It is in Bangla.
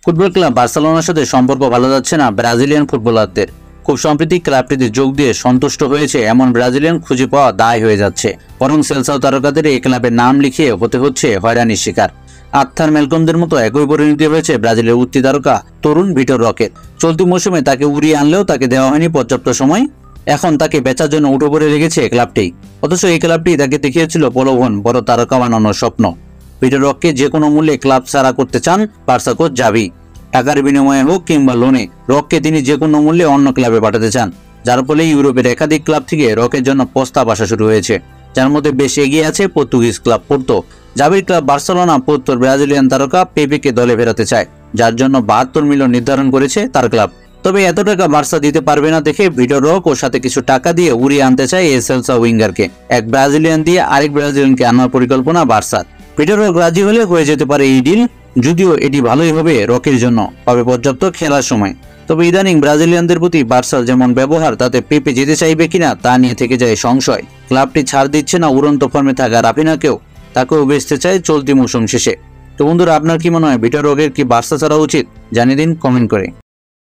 ফুটবল ক্লাব বার্সেলোনার সাথে সম্পর্ক ভালো যাচ্ছে না ব্রাজিলিয়ান ফুটবলারদের। খুব সম্প্রতি ক্লাবটিতে যোগ দিয়ে সন্তুষ্ট হয়েছে এমন ব্রাজিলিয়ান খুঁজে পাওয়া দায় হয়ে যাচ্ছে, বরং সেলসাও তারকাদের এই ক্লাবের নাম লিখিয়ে হতে হচ্ছে হয়রানির শিকার। আর্থার ম্যালকমদের মতো একই পরিণতি হয়েছে ব্রাজিলের উঠতি তারকা তরুণ ভিটর রকের। চলতি মৌসুমে তাকে উড়িয়ে আনলেও তাকে দেওয়া হয়নি পর্যাপ্ত সময়। এখন তাকে বেচার জন্য উঠে পড়ে লেগেছে ক্লাবটি। অথচ এই ক্লাবটি তাকে দেখিয়েছিল প্রলোভন বড় তারকা বানানোর স্বপ্ন। ভিটর রককে যে কোনো মূল্যে ক্লাব ছাড়া করতে চান বার্সা কোচ জাভি। টাকার বিনিময়ে হোক কিংবা লোনে রককে তিনি যে কোনো মূল্যে অন্য ক্লাবে পাঠাতে চান, যার ফলে ইউরোপের একাধিক ক্লাব থেকে রকের জন্য প্রস্তাব আসা শুরু হয়েছে, যার মধ্যে বেশ এগিয়ে আছে পর্তুগিজ ক্লাব পোর্তো। জাভির ক্লাব বার্সেলোনা পোর্তোর ব্রাজিলিয়ান তারকা পেপেকে দলে ফেরাতে চায়, যার জন্য 72 মিলিয়ন নির্ধারণ করেছে তার ক্লাব। তবে এত টাকা বার্সা দিতে পারবে না দেখে ভিটর রক ও সাথে কিছু টাকা দিয়ে উড়িয়ে আনতে চায় এই সেলসা উইঙ্গারকে। এক ব্রাজিলিয়ান দিয়ে আরেক ব্রাজিলিয়ানকে আনার পরিকল্পনা বার্সার। ভিটর রক রাজি হলে হয়ে যেতে পারে এই ডিল, যদিও এটি ভালোই হবে রকের জন্য, পাবে পর্যাপ্ত খেলার সময়। তবে ইদানিং ব্রাজিলিয়ানদের প্রতি বার্সার যেমন ব্যবহার, তাতে পেপে যেতে চাইবে কিনা তা নিয়ে থেকে যায় সংশয়। ক্লাবটি ছাড় দিচ্ছে না উড়ন্ত ফর্মে থাকা রাফিনাকেও, তাকেও বেচতে চায় চলতি মৌসুম শেষে। তো বন্ধুরা, আপনার কি মনে হয় ভিটর রকের কি বার্সা ছাড়া উচিত? জানিয়ে দিন কমেন্ট করে।